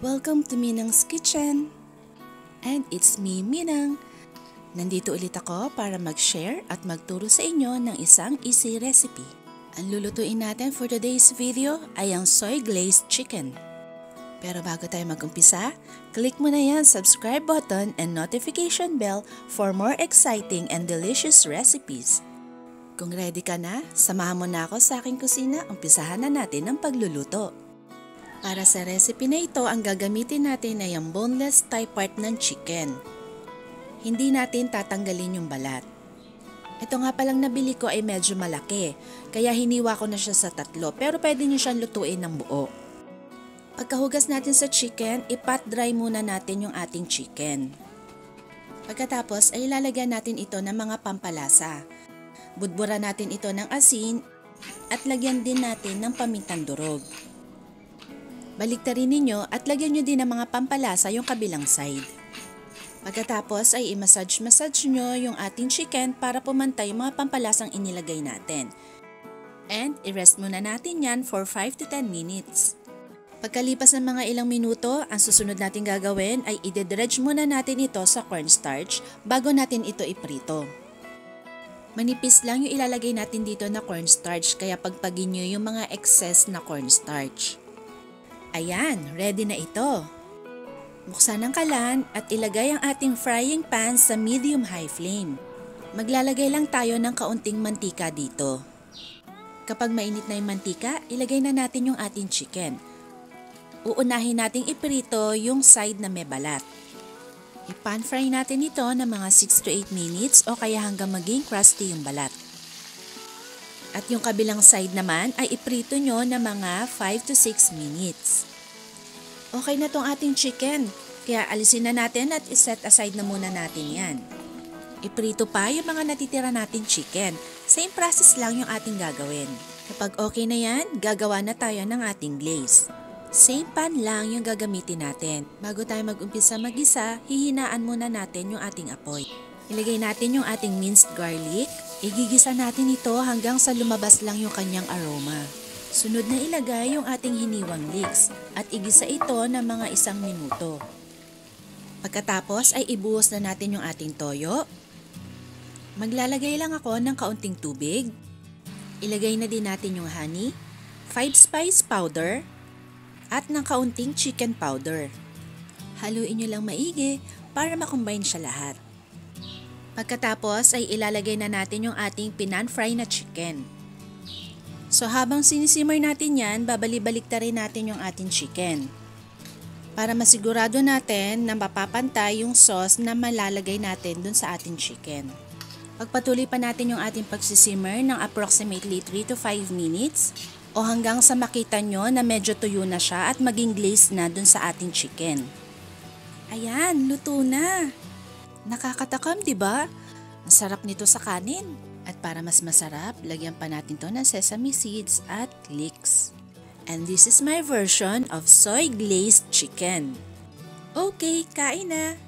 Welcome to Minang's Kitchen! And it's me, Minang. Nandito ulit ako para mag-share at magturo sa inyo ng isang easy recipe. Ang lulutuin natin for today's video ay ang soy glazed chicken. Pero bago tayo mag-umpisa, click mo na yan subscribe button and notification bell for more exciting and delicious recipes. Kung ready ka na, samahan mo na ako sa aking kusina, umpisahan na natin ang pagluluto. Para sa recipe na ito, ang gagamitin natin ay ang boneless thigh part ng chicken. Hindi natin tatanggalin yung balat. Ito nga palang nabili ko ay medyo malaki, kaya hiniwa ko na siya sa tatlo, pero pwede nyo siyang lutuin ng buo. Pagkahugas natin sa chicken, i-pat dry muna natin yung ating chicken. Pagkatapos ay ilalagyan natin ito ng mga pampalasa. Budburan natin ito ng asin at lagyan din natin ng pamintang durog. Baliktarin ninyo at lagyan nyo din ng mga pampalasa yung kabilang side. Pagkatapos ay i-massage nyo yung ating chicken para pumantay yung mga pampalasang inilagay natin. And i-rest muna natin yan for 5 to 10 minutes. Pagkalipas ng mga ilang minuto, ang susunod natin gagawin ay i-dredge muna natin ito sa cornstarch bago natin ito iprito. Manipis lang yung ilalagay natin dito na cornstarch kaya pagpagin nyo yung mga excess na cornstarch. Ayan, ready na ito. Buksan ang kalan at ilagay ang ating frying pan sa medium-high flame. Maglalagay lang tayo ng kaunting mantika dito. Kapag mainit na yung mantika, ilagay na natin yung ating chicken. Uunahin nating iprito yung side na may balat. I-pan fry natin ito ng mga 6 to 8 minutes o kaya hanggang maging crusty yung balat. At yung kabilang side naman ay iprito nyo ng mga 5 to 6 minutes. Okay na tong ating chicken, kaya alisin na natin at iset aside na muna natin yan. Iprito pa yung mga natitira nating chicken. Same process lang yung ating gagawin. Kapag okay na yan, gagawa na tayo ng ating glaze. Same pan lang yung gagamitin natin. Bago tayo mag-umpisa mag-isa, hihinaan muna natin yung ating apoy. Ilagay natin yung ating minced garlic. Igigisa natin ito hanggang sa lumabas lang yung kanyang aroma. Sunod na ilagay yung ating hiniwang leeks at igisa ito ng mga 1 minuto. Pagkatapos ay ibuhos na natin yung ating toyo. Maglalagay lang ako ng kaunting tubig. Ilagay na din natin yung honey, 5 spice powder, at ng kaunting chicken powder. Haluin nyo lang maigi para makombine siya lahat. Pagkatapos ay ilalagay na natin yung ating pinan-fry na chicken. So habang sinisimmer natin yan, babalik-baliktarin natin yung ating chicken. Para masigurado natin na mapapantay yung sauce na malalagay natin dun sa ating chicken. Pagpatuloy pa natin yung ating pagsisimmer ng approximately 3 to 5 minutes o hanggang sa makita nyo na medyo tuyo na siya at maging glazed na dun sa ating chicken. Ayan, luto na! Nakakatakam, diba? Ang sarap nito sa kanin. At para mas masarap, lagyan pa natin to ng sesame seeds at leeks. And this is my version of soy glazed chicken. Okay, kain na!